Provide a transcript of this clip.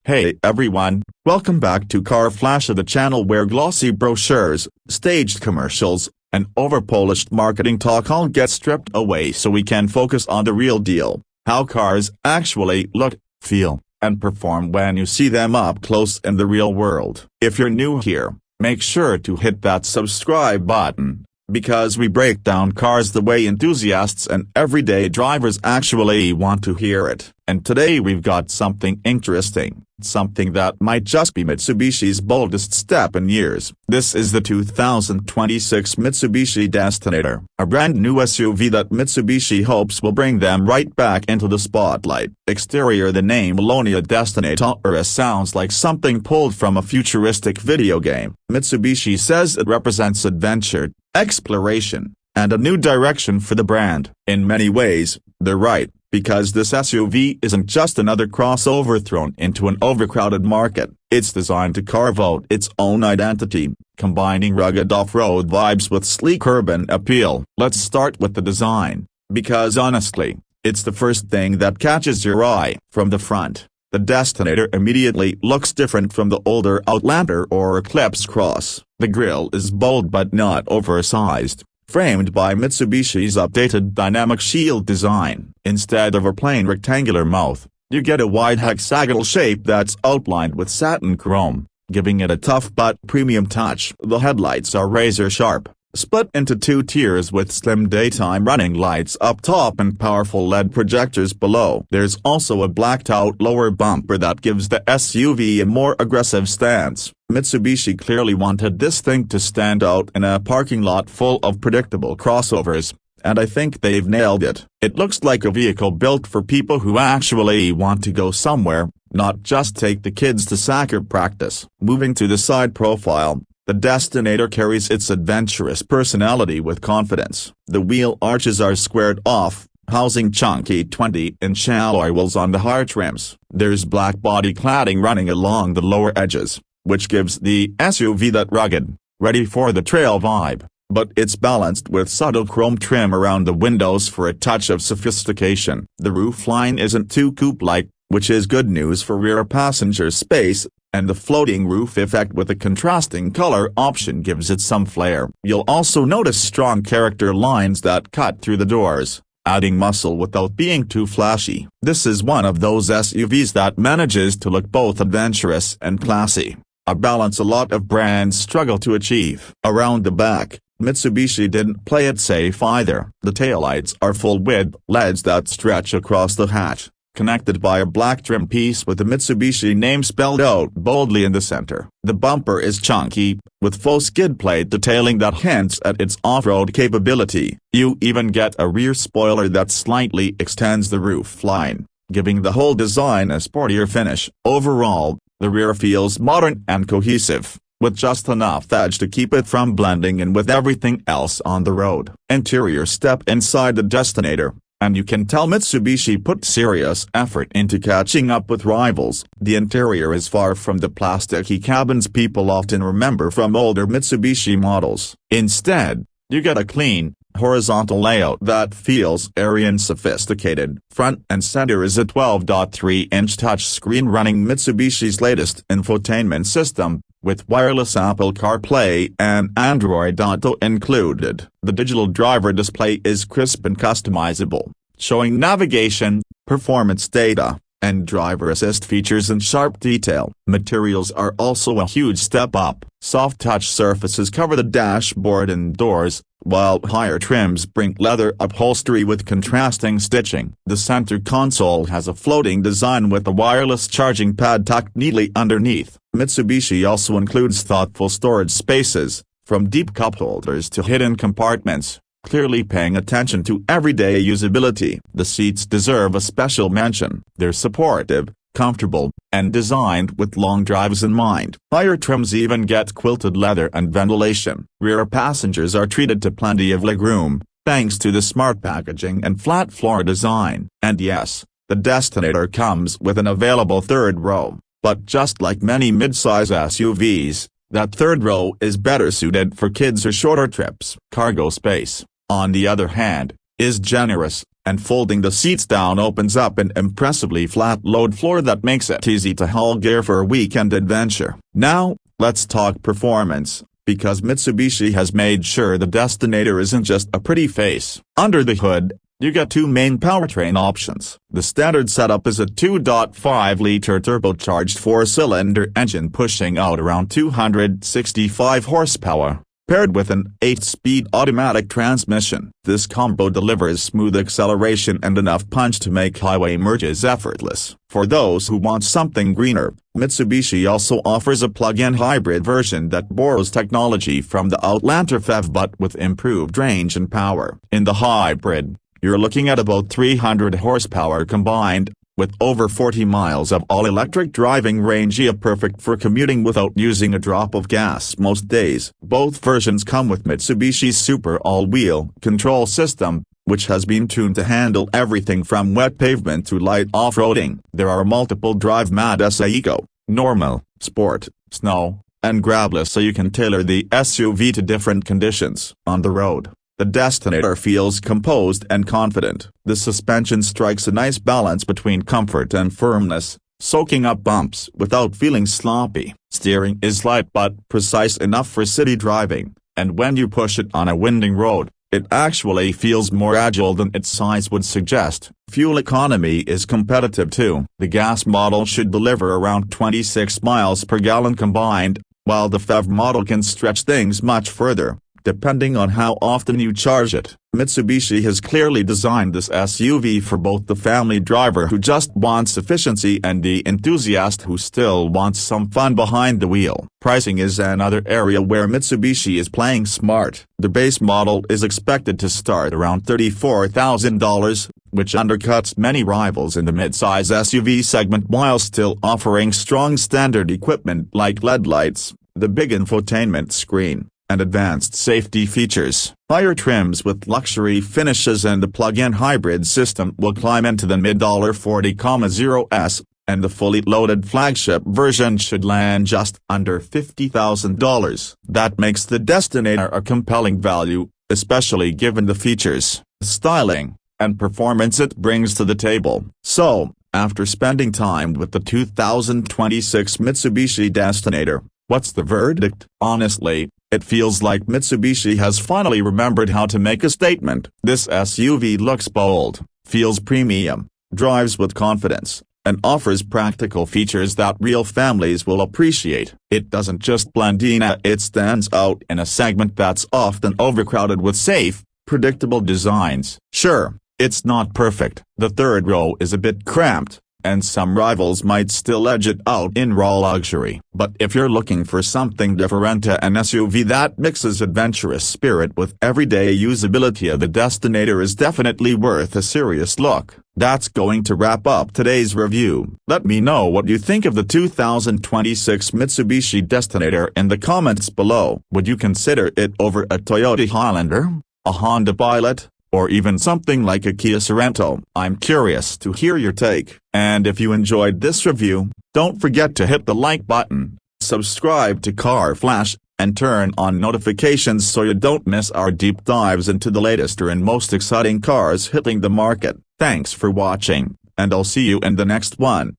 Hey everyone, welcome back to Car Flash, the channel where glossy brochures, staged commercials, and over-polished marketing talk all get stripped away so we can focus on the real deal, how cars actually look, feel, and perform when you see them up close in the real world. If you're new here, make sure to hit that subscribe button, because we break down cars the way enthusiasts and everyday drivers actually want to hear it. And today we've got something interesting, something that might just be Mitsubishi's boldest step in years. This is the 2026 Mitsubishi Destinator, a brand new SUV that Mitsubishi hopes will bring them right back into the spotlight. Exterior: the name Toyota Destinator sounds like something pulled from a futuristic video game. Mitsubishi says it represents adventure, exploration, and a new direction for the brand. In many ways, they're right, because this SUV isn't just another crossover thrown into an overcrowded market. It's designed to carve out its own identity, combining rugged off-road vibes with sleek urban appeal. Let's start with the design, because honestly, it's the first thing that catches your eye. From the front, the Destinator immediately looks different from the older Outlander or Eclipse Cross. The grille is bold but not oversized, framed by Mitsubishi's updated dynamic shield design. Instead of a plain rectangular mouth, you get a wide hexagonal shape that's outlined with satin chrome, giving it a tough but premium touch. The headlights are razor sharp, split into two tiers with slim daytime running lights up top and powerful LED projectors below. There's also a blacked-out lower bumper that gives the SUV a more aggressive stance. Mitsubishi clearly wanted this thing to stand out in a parking lot full of predictable crossovers, and I think they've nailed it. It looks like a vehicle built for people who actually want to go somewhere, not just take the kids to soccer practice. Moving to the side profile, the Destinator carries its adventurous personality with confidence. The wheel arches are squared off, housing chunky 20-inch alloy wheels on the hard trims. There's black body cladding running along the lower edges, which gives the SUV that rugged, ready for the trail vibe, but it's balanced with subtle chrome trim around the windows for a touch of sophistication. The roofline isn't too coupe-like, which is good news for rear passenger space, and the floating roof effect with a contrasting color option gives it some flair. You'll also notice strong character lines that cut through the doors, adding muscle without being too flashy. This is one of those SUVs that manages to look both adventurous and classy, a balance a lot of brands struggle to achieve. Around the back, Mitsubishi didn't play it safe either. The taillights are full-width LEDs that stretch across the hatch, connected by a black trim piece with the Mitsubishi name spelled out boldly in the center. The bumper is chunky, with faux skid plate detailing that hints at its off-road capability. You even get a rear spoiler that slightly extends the roof line, giving the whole design a sportier finish. Overall, the rear feels modern and cohesive, with just enough edge to keep it from blending in with everything else on the road. Interior: step inside the Destinator, and you can tell Mitsubishi put serious effort into catching up with rivals. The interior is far from the plasticky cabins people often remember from older Mitsubishi models. Instead, you get a clean, horizontal layout that feels airy and sophisticated. Front and center is a 12.3-inch touchscreen running Mitsubishi's latest infotainment system, with wireless Apple CarPlay and Android Auto included. The digital driver display is crisp and customizable, showing navigation, performance data, and driver assist features in sharp detail. Materials are also a huge step up. Soft touch surfaces cover the dashboard and doors, while higher trims bring leather upholstery with contrasting stitching. The center console has a floating design with a wireless charging pad tucked neatly underneath. Mitsubishi also includes thoughtful storage spaces, from deep cup holders to hidden compartments, clearly paying attention to everyday usability. The seats deserve a special mention. They're supportive, comfortable, and designed with long drives in mind. Higher trims even get quilted leather and ventilation. Rear passengers are treated to plenty of legroom, thanks to the smart packaging and flat floor design. And yes, the Destinator comes with an available third row, but just like many midsize SUVs, that third row is better suited for kids or shorter trips. Cargo space, on the other hand, is generous, and folding the seats down opens up an impressively flat load floor that makes it easy to haul gear for a weekend adventure. Now, let's talk performance, because Mitsubishi has made sure the Destinator isn't just a pretty face. Under the hood, you get two main powertrain options. The standard setup is a 2.5-liter turbocharged 4-cylinder engine pushing out around 265 horsepower, paired with an 8-speed automatic transmission. This combo delivers smooth acceleration and enough punch to make highway merges effortless. For those who want something greener, Mitsubishi also offers a plug-in hybrid version that borrows technology from the Outlander PHEV but with improved range and power. In the hybrid, you're looking at about 300 horsepower combined, with over 40 miles of all-electric driving range, perfect for commuting without using a drop of gas most days. Both versions come with Mitsubishi's Super All-Wheel Control System, which has been tuned to handle everything from wet pavement to light off-roading. There are multiple drive modes: Eco, Normal, Sport, Snow, and Graveless, so you can tailor the SUV to different conditions. On the road, the Destinator feels composed and confident. The suspension strikes a nice balance between comfort and firmness, soaking up bumps without feeling sloppy. Steering is light but precise enough for city driving, and when you push it on a winding road, it actually feels more agile than its size would suggest. Fuel economy is competitive too. The gas model should deliver around 26 miles per gallon combined, while the PHEV model can stretch things much further, depending on how often you charge it. Mitsubishi has clearly designed this SUV for both the family driver who just wants efficiency and the enthusiast who still wants some fun behind the wheel. Pricing is another area where Mitsubishi is playing smart. The base model is expected to start around $34,000, which undercuts many rivals in the mid-size SUV segment while still offering strong standard equipment like LED lights, the big infotainment screen, and advanced safety features. Higher trims with luxury finishes and the plug-in hybrid system will climb into the mid-$40,000s, and the fully loaded flagship version should land just under $50,000. That makes the Destinator a compelling value, especially given the features, styling, and performance it brings to the table. So, after spending time with the 2026 Mitsubishi Destinator, what's the verdict? Honestly, it feels like Mitsubishi has finally remembered how to make a statement. This SUV looks bold, feels premium, drives with confidence, and offers practical features that real families will appreciate. It doesn't just blend in, it stands out in a segment that's often overcrowded with safe, predictable designs. Sure, it's not perfect. The third row is a bit cramped, and some rivals might still edge it out in raw luxury. But if you're looking for something different, an SUV that mixes adventurous spirit with everyday usability, the Destinator is definitely worth a serious look. That's going to wrap up today's review. Let me know what you think of the 2026 Mitsubishi Destinator in the comments below. Would you consider it over a Toyota Highlander, a Honda Pilot, or even something like a Kia Sorento? I'm curious to hear your take. And if you enjoyed this review, don't forget to hit the like button, subscribe to Car Flash, and turn on notifications so you don't miss our deep dives into the latest and most exciting cars hitting the market. Thanks for watching, and I'll see you in the next one.